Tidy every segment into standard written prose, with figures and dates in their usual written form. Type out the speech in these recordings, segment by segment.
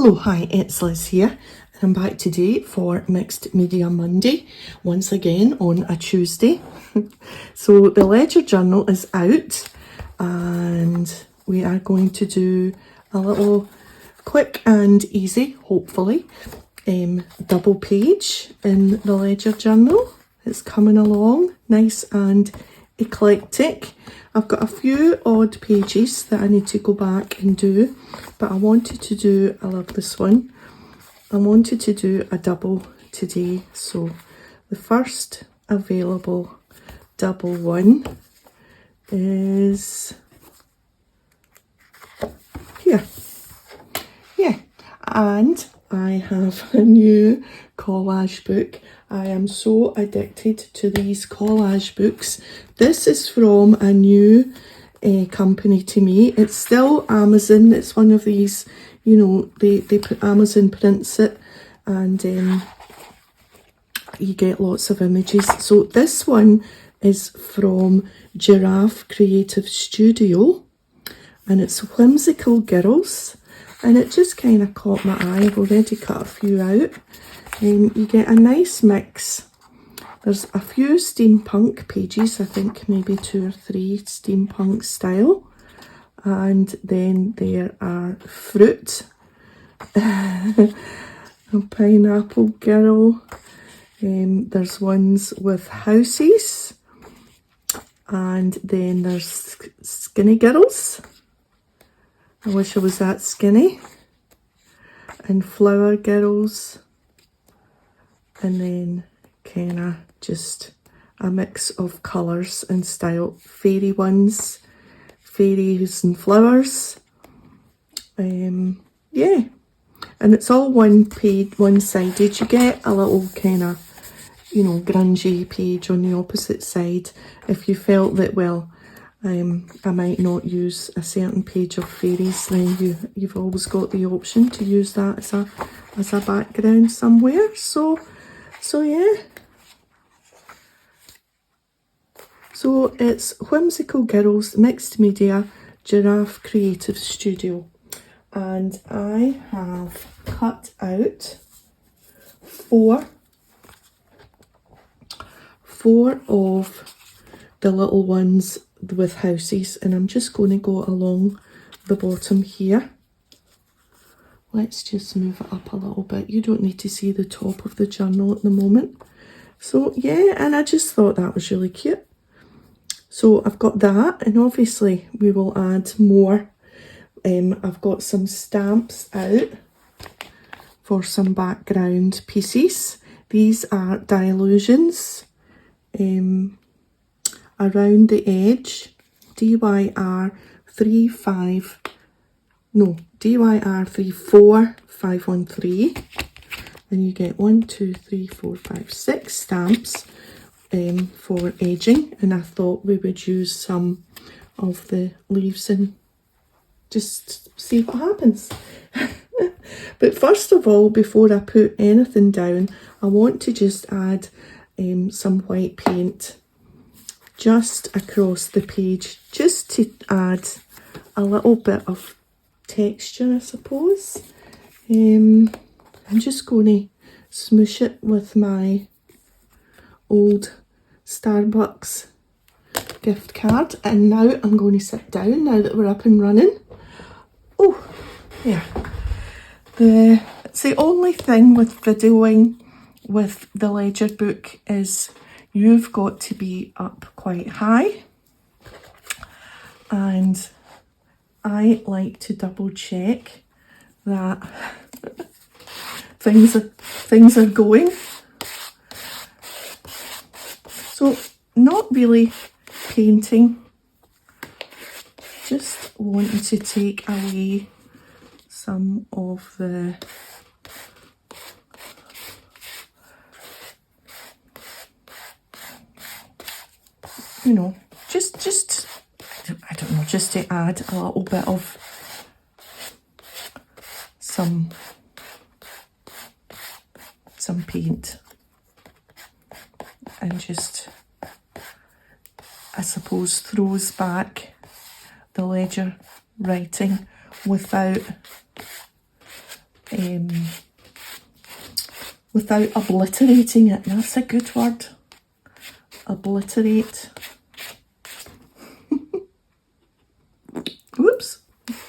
Hello, hi, it's Liz here, and I'm back today for Mixed Media Monday, once again on a Tuesday. So the ledger journal is out, and we are going to do a little quick and easy, hopefully, double page in the ledger journal. It's coming along nice and eclectic. I've got a few odd pages that I need to go back and do, but I wanted to do, I love this one, I wanted to do a double today. So the first available double one is here. Yeah, and I have a new collage book. I am so addicted to these collage books. This is from a new company to me. It's still Amazon. It's one of these, you know, they put Amazon prints it, and you get lots of images. So this one is from Giraffe Creative Studio, and it's Whimsical Girls, and it just kind of caught my eye. I've already cut a few out. You get a nice mix. There's a few steampunk pages, I think maybe 2 or 3 steampunk style, and then there are fruit, a pineapple girl, there's ones with houses, and then there's skinny girls. I wish I was that skinny, and flower girls, and then kind of just a mix of colours and style. Fairy ones, fairies and flowers. Yeah, and it's all one page, one-sided. You get a little kind of, you know, grungy page on the opposite side if you felt that, well, I might not use a certain page of fairies, then you've always got the option to use that as a background somewhere. So yeah. So it's Whimsical Girls, Mixed Media, Giraffe Creative Studio, and I have cut out four of the little ones with houses, and I'm just going to go along the bottom here. Let's just move it up a little bit. You don't need to see the top of the journal at the moment. So yeah, and I just thought that was really cute. So I've got that, and obviously we will add more. I've got some stamps out for some background pieces. These are dilutions around the edge, DYR 34513, and you get 1, 2, 3, 4, 5, 6 stamps for edging, and I thought we would use some of the leaves and just see what happens. But first of all, before I put anything down, I want to just add some white paint just across the page, just to add a little bit of texture, I suppose. I'm just going to smoosh it with my old Starbucks gift card, and now I'm going to sit down now that we're up and running. Oh, yeah. It's the only thing with videoing with the ledger book is you've got to be up quite high, and I like to double check that things are going. So not really painting, just wanting to take away some of the just I don't know, just to add a little bit of some paint, and just, I suppose, throws back the ledger writing without without obliterating it. That's a good word. Obliterate. Whoops.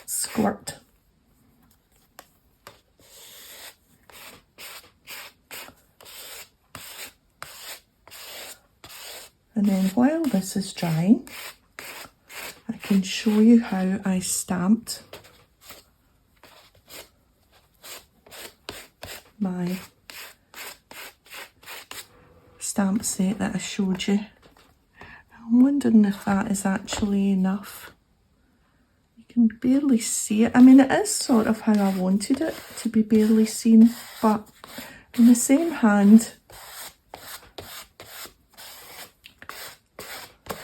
Squirt. And then while this is drying, I can show you how I stamped my stamp set that I showed you. I'm wondering if that is actually enough. You can barely see it. I mean, it is sort of how I wanted it to be barely seen, but in the same hand,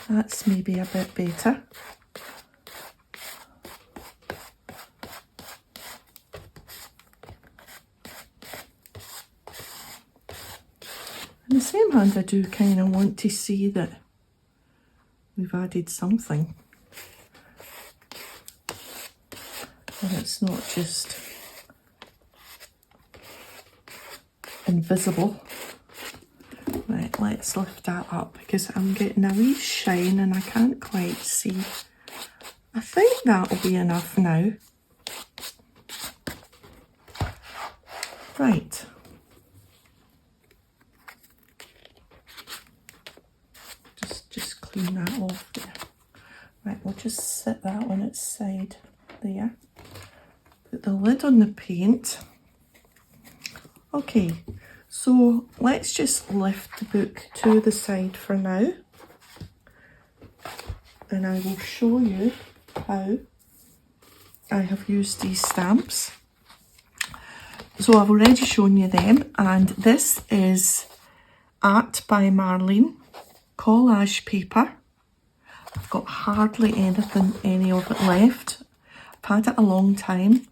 that's maybe a bit better. In the same hand, I do kind of want to see that we've added something. And it's not just invisible. Right, let's lift that up because I'm getting a wee shine and I can't quite see. I think that'll be enough now. Right. Just clean that off there. Right, we'll just sit that on its side there. Put the lid on the paint. Okay, so let's just lift the book to the side for now. And I will show you how I have used these stamps. So I've already shown you them, and this is Art by Marlene, collage paper. I've got hardly any of it left. I've had it a long time,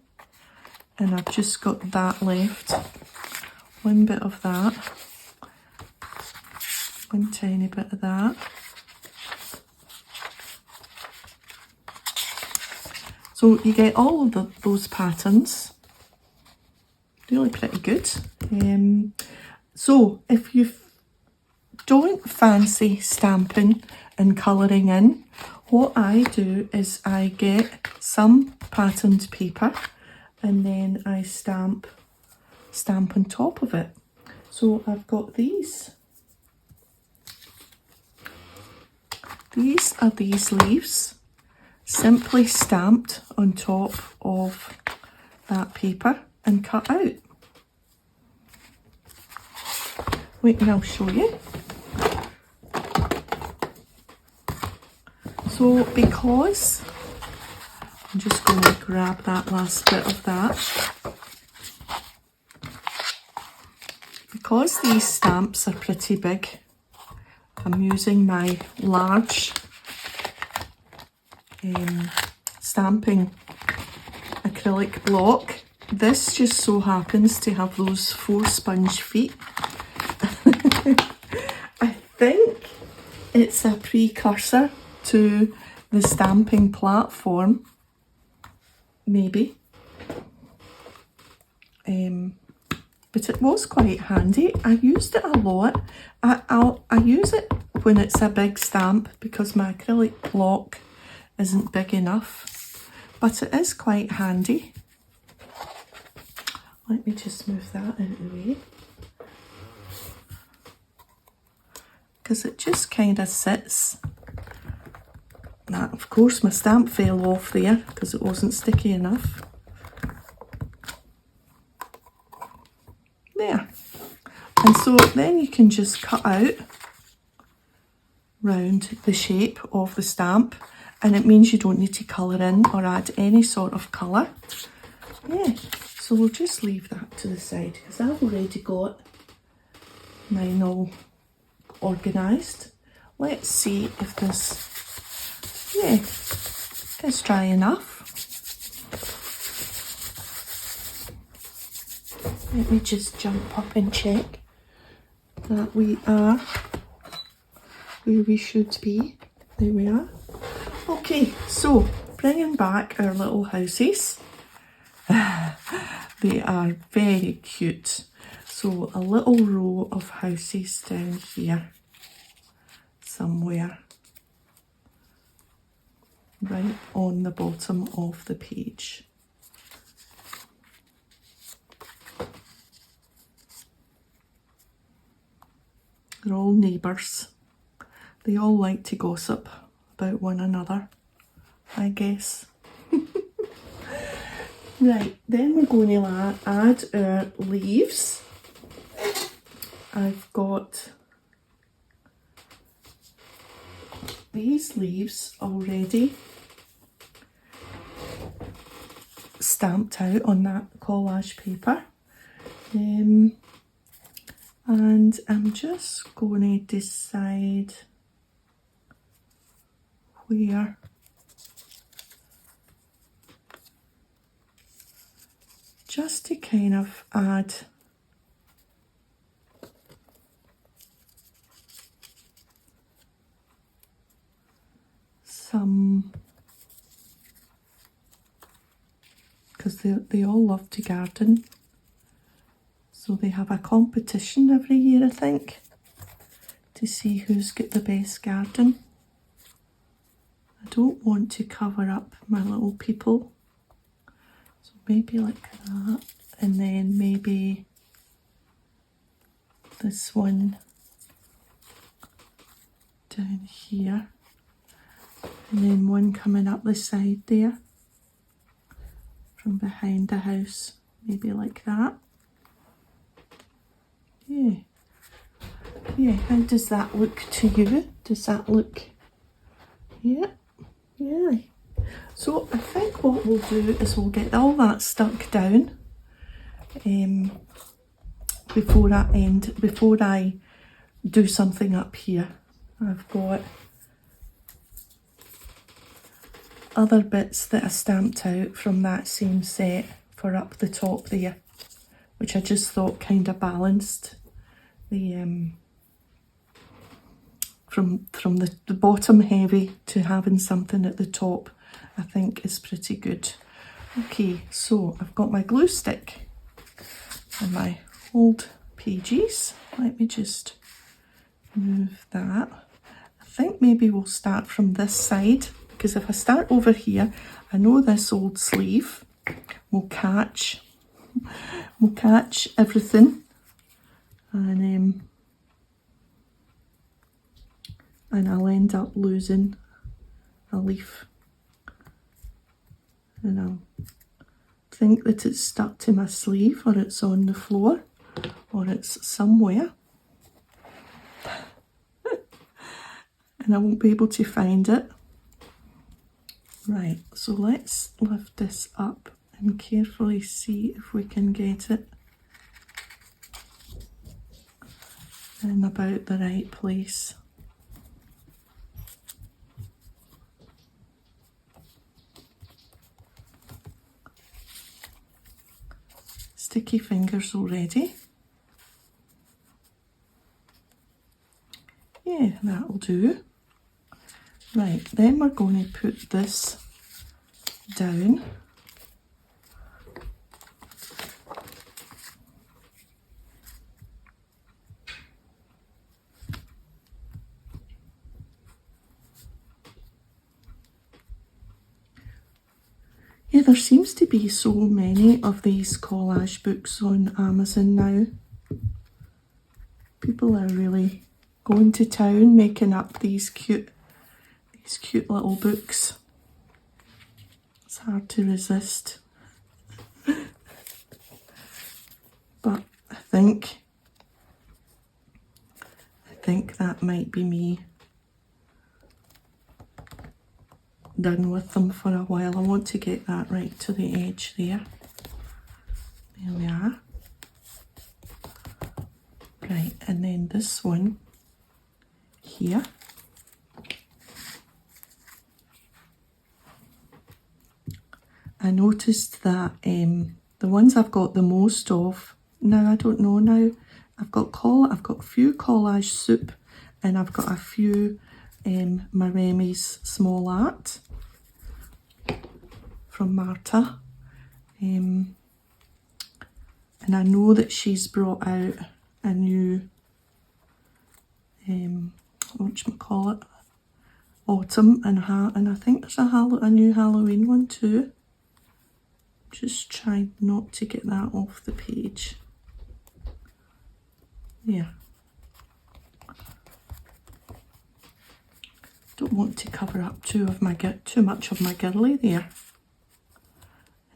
and I've just got that left. One bit of that, one tiny bit of that. So you get all of those patterns. Really pretty good. So if you don't fancy stamping and colouring in, what I do is I get some patterned paper and then I stamp on top of it. So I've got these. These are these leaves, simply stamped on top of that paper and cut out. Wait, and I'll show you. So because, I'm just going to grab that last bit of that. Because these stamps are pretty big, I'm using my large stamping acrylic block. This just so happens to have those 4 sponge feet. I think it's a precursor to the stamping platform, maybe. But it was quite handy. I used it a lot. I use it when it's a big stamp because my acrylic block isn't big enough. But it is quite handy. Let me just move that out of the way. Because it just kind of sits. Now, of course, my stamp fell off there because it wasn't sticky enough. There. And so then you can just cut out round the shape of the stamp, and it means you don't need to colour in or add any sort of colour. Yeah, so we'll just leave that to the side because I've already got mine all organised. Let's see if this, yeah, is dry enough. Let me just jump up and check that we are where we should be. There we are. Okay, so bringing back our little houses. They are very cute. So a little row of houses down here somewhere, right on the bottom of the page. They're all neighbours. They all like to gossip about one another, I guess. Right, then we're going to add our leaves. I've got these leaves already stamped out on that collage paper. And I'm just going to decide where just to kind of add some, because they all love to garden, so they have a competition every year, I think, to see who's got the best garden. I don't want to cover up my little people, so maybe like that, and then maybe this one down here, and then one coming up the side there from behind the house, maybe like that. Yeah, how does that look to you? Does that look, yeah. So I think what we'll do is we'll get all that stuck down before I do something up here. I've got other bits that I stamped out from that same set for up the top there, which I just thought kind of balanced the from the bottom heavy to having something at the top, I think is pretty good. Okay, so I've got my glue stick and my old pages. Let me just move that. I think maybe we'll start from this side, because if I start over here, I know this old sleeve will catch everything, and I'll end up losing a leaf, and I'll think that it's stuck to my sleeve, or it's on the floor, or it's somewhere, and I won't be able to find it. Right, so let's lift this up and carefully see if we can get it in about the right place. Sticky fingers already. Yeah, that'll do. Right, then we're going to put this down. Yeah, there seems to be so many of these collage books on Amazon now. People are really going to town making up these cute little books. It's hard to resist. But I think that might be me done with them for a while. I want to get that right to the edge there. There we are. Right, and then this one here. I noticed that the ones I've got the most of, now I don't know now, I've got a few collage soup, and I've got a few Maremi's small art from Marta. And I know that she's brought out a new, whatchamacallit, autumn, and I think there's a new Halloween one too. Just try not to get that off the page. Yeah. Don't want to cover up too much of my girly there.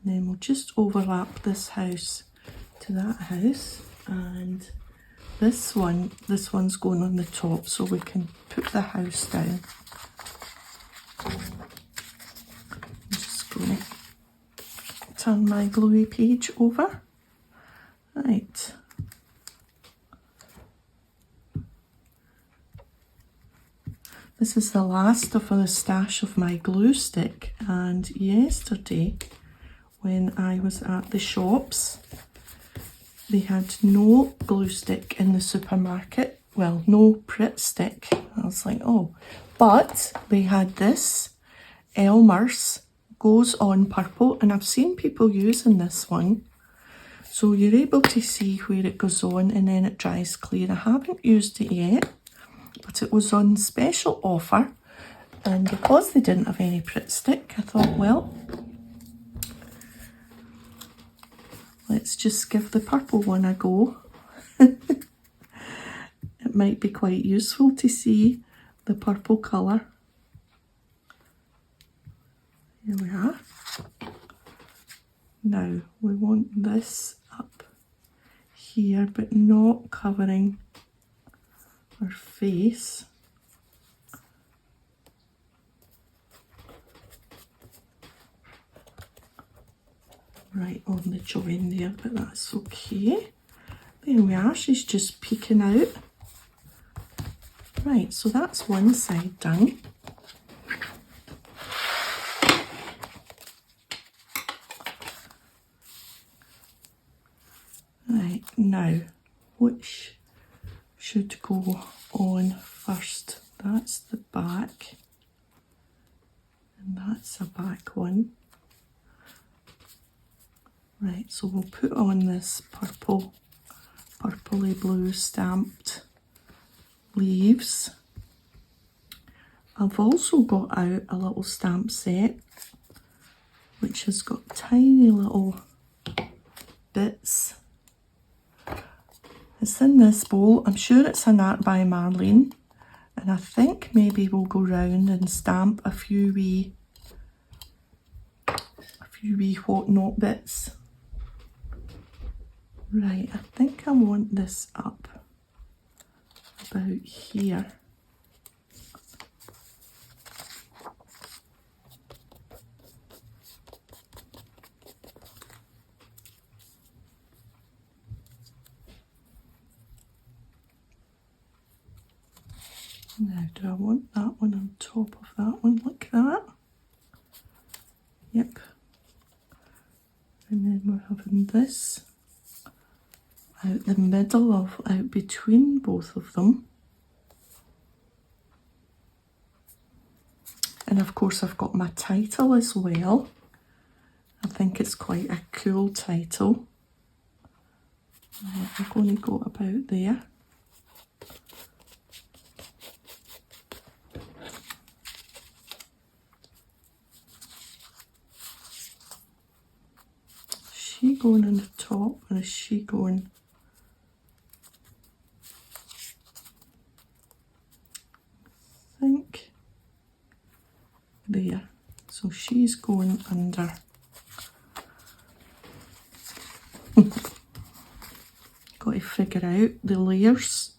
And then we'll just overlap this house to that house, and this one's going on the top, so we can put the house down. I'm just going to turn my bluey page over. Right. This is the last of the stash of my glue stick, and yesterday when I was at the shops, they had no glue stick in the supermarket. Well, no Pritt stick. I was like, oh. But they had this Elmer's Goes On Purple, and I've seen people using this one. So you're able to see where it goes on and then it dries clear. I haven't used it yet, but it was on special offer. And because they didn't have any Pritt stick, I thought, well, let's just give the purple one a go. It might be quite useful to see the purple colour. Here we are. Now we want this up here, but not covering our face. Right on the join there, but that's okay. There we are, she's just peeking out. Right, so that's one side done. Right, now, which should go on first? That's the back, and that's a back one. Right, so we'll put on this purpley blue stamped leaves. I've also got out a little stamp set which has got tiny little bits. It's in this bowl. I'm sure it's an art by Marlene, and I think maybe we'll go round and stamp a few wee whatnot bits. Right, I think I want this up about here. Now, do I want that one on top of that one like that? Yep. And then we're having this out the middle of, out between both of them. And of course I've got my title as well. I think it's quite a cool title. We're going to go about there. Is she going on the top, or is she going? I think there. So she's going under. Got to figure out the layers.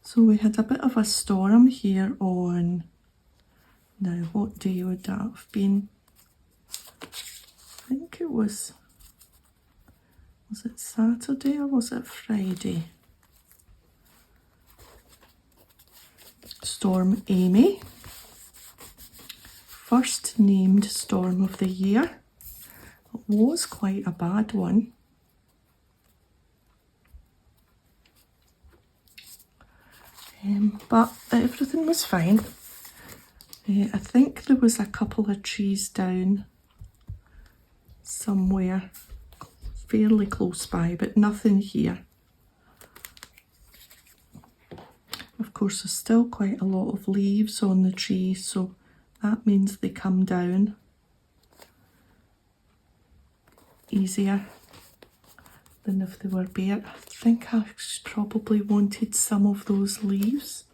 So we had a bit of a storm here on, now what day would that have been? I think it was it Saturday or was it Friday? Storm Amy. First named storm of the year. It was quite a bad one. But everything was fine. I think there was a couple of trees down somewhere fairly close by, but nothing here. Of course, there's still quite a lot of leaves on the tree, so that means they come down easier than if they were bare. I think I probably wanted some of those leaves.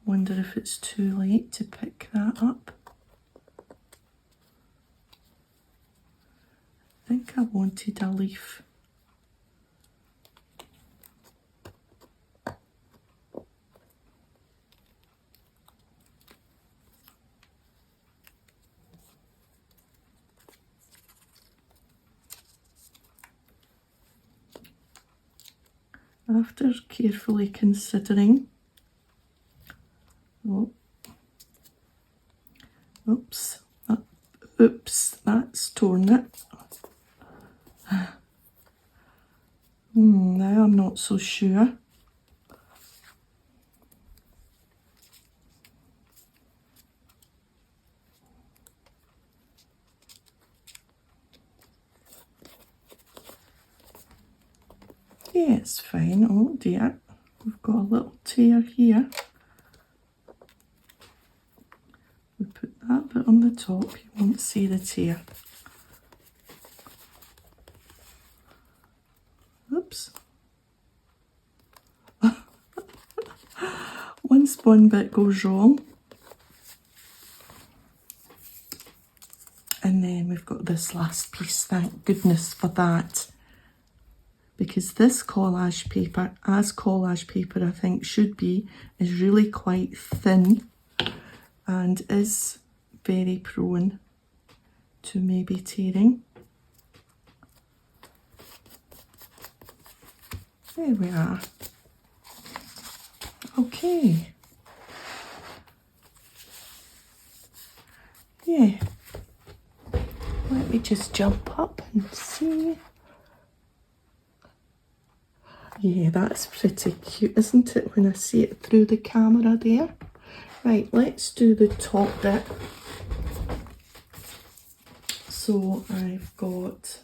Wonder if it's too late to pick that up. I think I wanted a leaf. After carefully considering, oops, that's torn it. Now I'm not so sure. Yeah, it's fine. Oh dear, we've got a little tear here. We put that bit on the top, you won't see the tear. Oops. Once one bit goes wrong, and then we've got this last piece, thank goodness for that. Because this collage paper, as collage paper I think should be, is really quite thin and is very prone to maybe tearing. There we are. Okay. Yeah. Let me just jump up and see. Yeah, that's pretty cute, isn't it, when I see it through the camera there? Right, let's do the top bit. So I've got,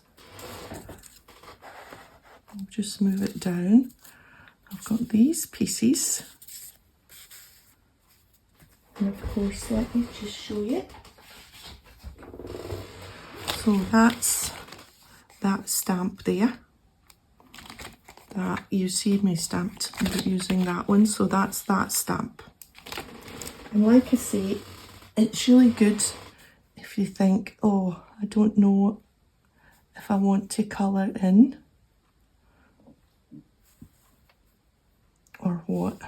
I'll just move it down. I've got these pieces. And of course, let me just show you. So that's that stamp there. That you see me stamped using that one, so that's that stamp. And like I say, it's really good if you think, oh, I don't know if I want to colour in or what.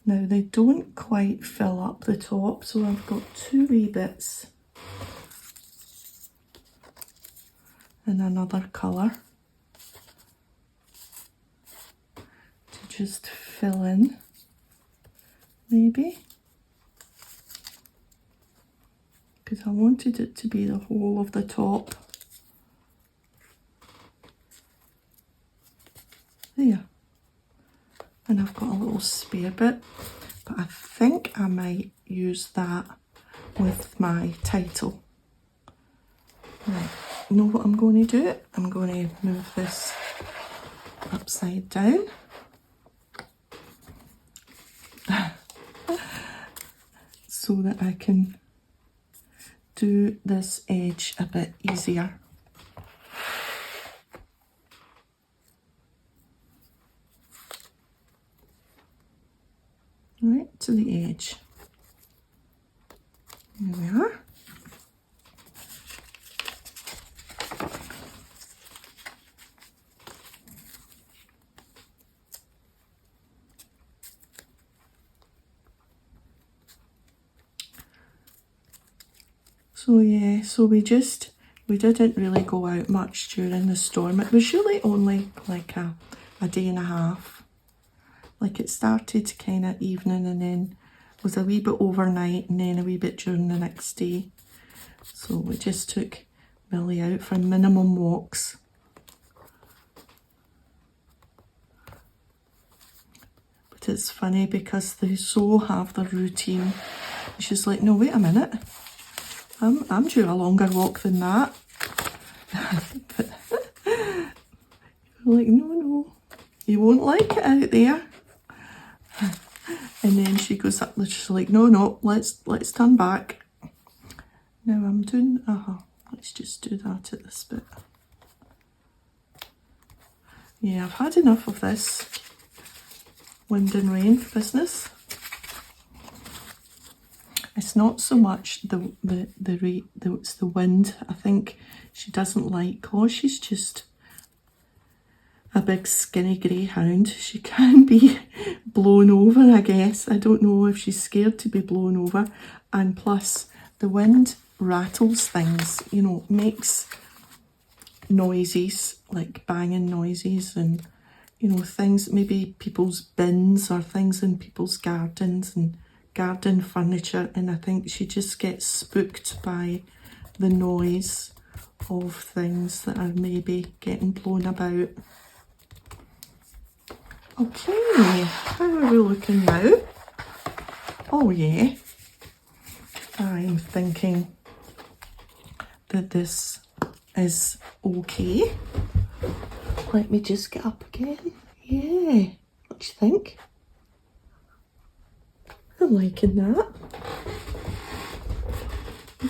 Now they don't quite fill up the top, so I've got two wee bits in another colour to just fill in, maybe. Because I wanted it to be the whole of the top. There. And I've got a little spare bit, but I think I might use that with my title. Right, you know what I'm going to do? I'm going to move this upside down. So that I can do this edge a bit easier. Right to the edge. There we are. So yeah, so we didn't really go out much during the storm. It was really only like a day and a half. Like it started kind of evening and then was a wee bit overnight and then a wee bit during the next day. So we just took Millie out for minimum walks. But it's funny because they so have their routine. She's like, no, wait a minute. I'm due a longer walk than that. But like, no, you won't like it out there. And then she goes up, she's like, no, let's turn back. Now I'm doing, let's just do that at this bit. Yeah, I've had enough of this wind and rain business. It's not so much it's the wind. I think she doesn't like, she's just a big skinny greyhound. She can be blown over, I guess. I don't know if she's scared to be blown over. And plus, the wind rattles things, you know, makes noises, like banging noises and, you know, things, maybe people's bins or things in people's gardens and garden furniture. And I think she just gets spooked by the noise of things that are maybe getting blown about. Okay, how are we looking now? Oh yeah, I'm thinking that this is okay. Let me just get up again. Yeah, what do you think? I'm liking that.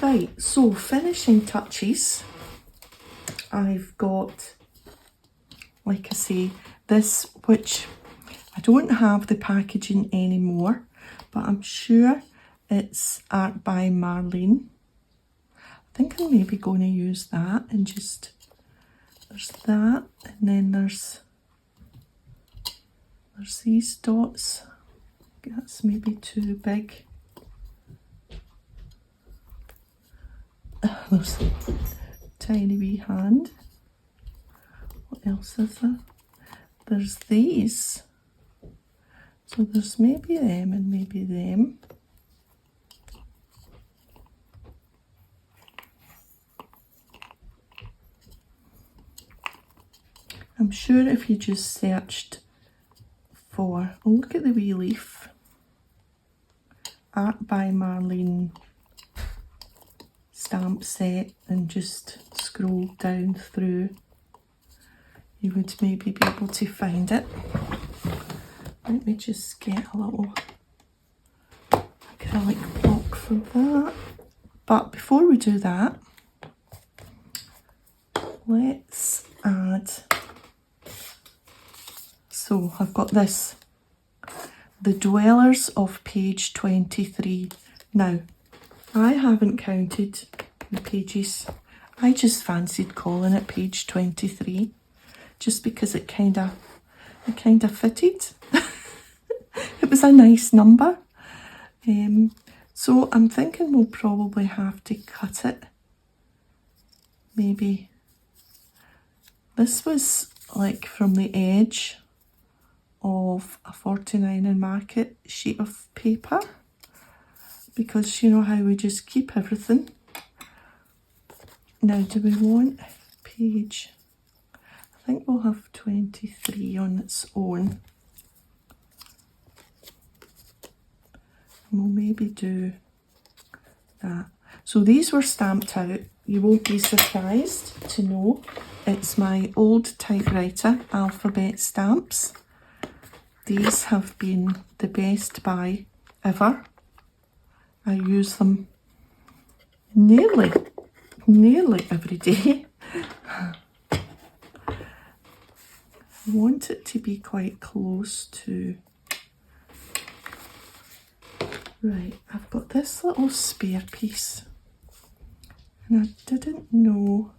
Right, so finishing touches. I've got, like I say, this, which I don't have the packaging anymore, but I'm sure it's art by Marlene. I think I'm maybe going to use that and just, there's that, and then there's these dots. That's maybe too big. There's a tiny wee hand. What else is there? There's these. So there's maybe them and maybe them. I'm sure if you just searched for, oh, look at the wee leaf, Art by Marlene stamp set, and just scroll down through, you would maybe be able to find it. Let me just get a little acrylic block for that. But before we do that, let's add, so I've got this, The Dwellers of page 23. Now, I haven't counted the pages. I just fancied calling it page 23, just because it kind of fitted. It was a nice number. So I'm thinking we'll probably have to cut it. Maybe this was like from the edge of a 49er market sheet of paper, because you know how we just keep everything. Now, do we want page, I think we'll have 23 on its own. And we'll maybe do that. So these were stamped out. You won't be surprised to know it's my old typewriter alphabet stamps. These have been the best buy ever. I use them nearly every day. I want it to be quite close to, right, I've got this little spare piece and I didn't know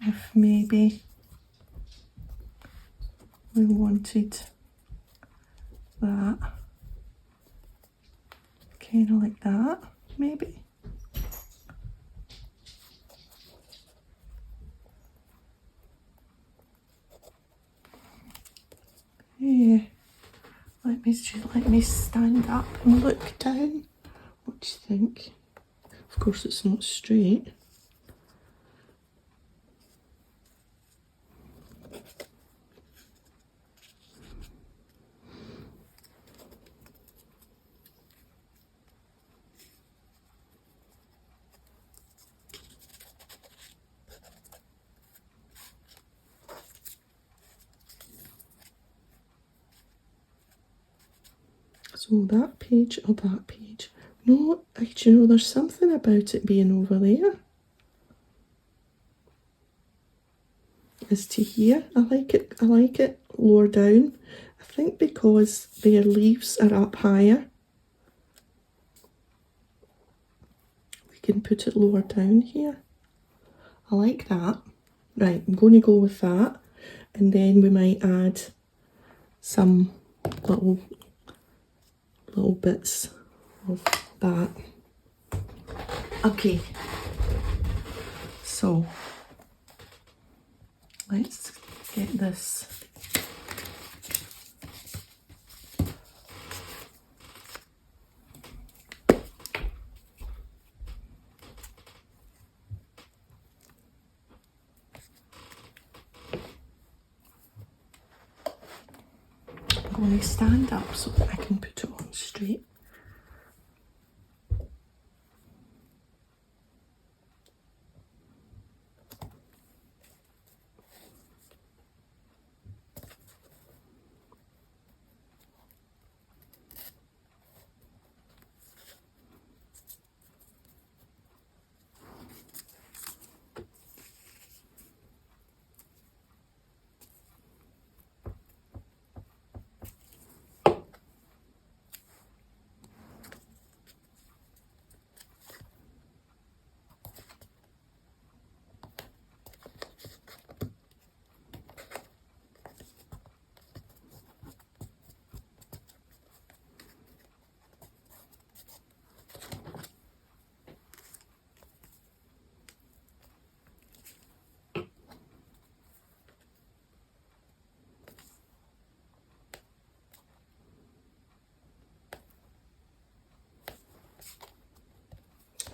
if maybe we wanted that, kind of like that, maybe. Yeah, let me stand up and look down. What do you think? Of course it's not straight. So that page or that page. No, actually, you know, there's something about it being over there. As to here, I like it lower down. I think because their leaves are up higher, we can put it lower down here. I like that. Right, I'm going to go with that, and then we might add some little bits of that. Okay, so let's get this. I'm going to stand up so that I can put it on straight.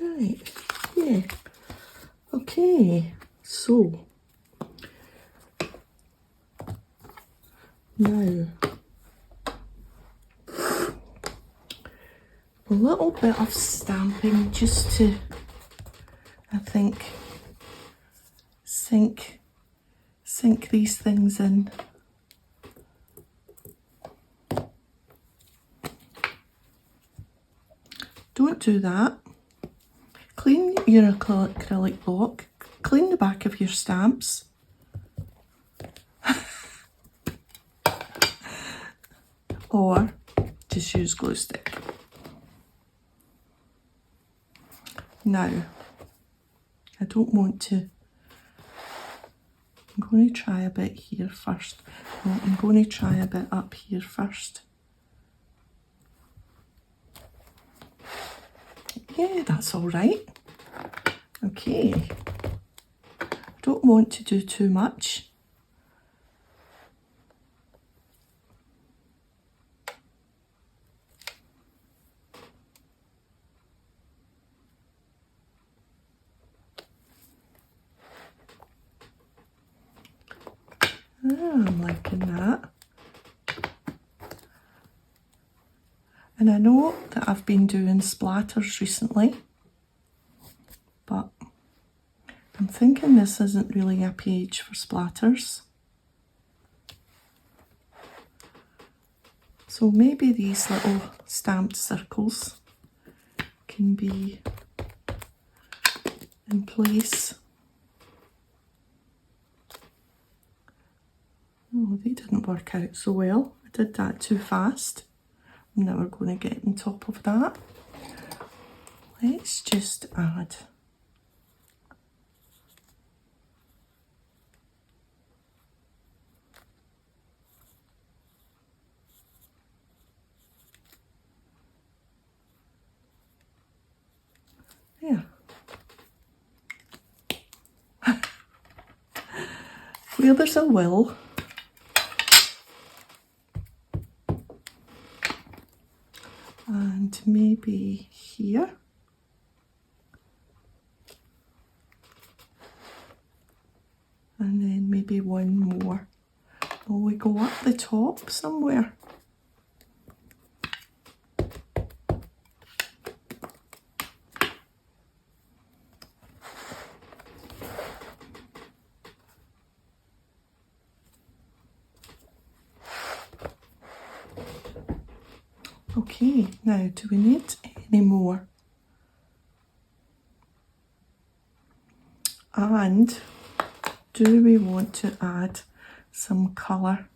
Right, yeah. Okay, so now a little bit of stamping just to, I think, sink these things in. Don't do that. Clean your acrylic block, clean the back of your stamps. Or just use glue stick. Now, I don't want to, I'm going to try a bit here first. No, I'm going to try a bit up here first. Yeah, that's all right. Okay. I don't want to do too much. I'm liking that. And I know that I've been doing splatters recently, but I'm thinking this isn't really a page for splatters. So maybe these little stamped circles can be in place. Oh, they didn't work out so well. I did that too fast. I'm never going to get on top of that. Let's just add there. Where there's a will, and maybe here. And then maybe one more. Will we go up the top somewhere? Okay, now do we need any more? And do we want to add some colour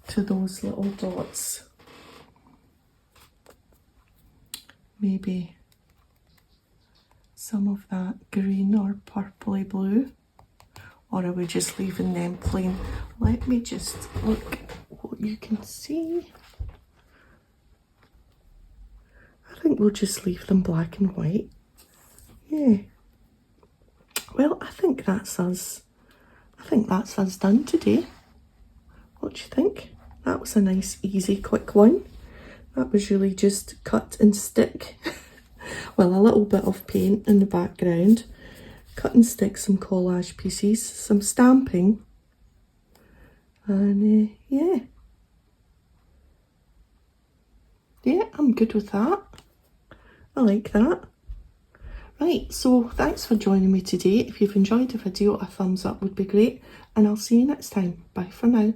to those little dots? Maybe some of that green or purpley blue, or are we just leaving them plain? Let me just look what you can see. I think we'll just leave them black and white. Yeah. Well, I think that's us. I think that's us done today. What do you think? That was a nice, easy, quick one. That was really just cut and stick. Well, a little bit of paint in the background. Cut and stick some collage pieces, some stamping. And yeah. Yeah, I'm good with that. I like that. Right, so thanks for joining me today. If you've enjoyed the video, a thumbs up would be great. And I'll see you next time. Bye for now.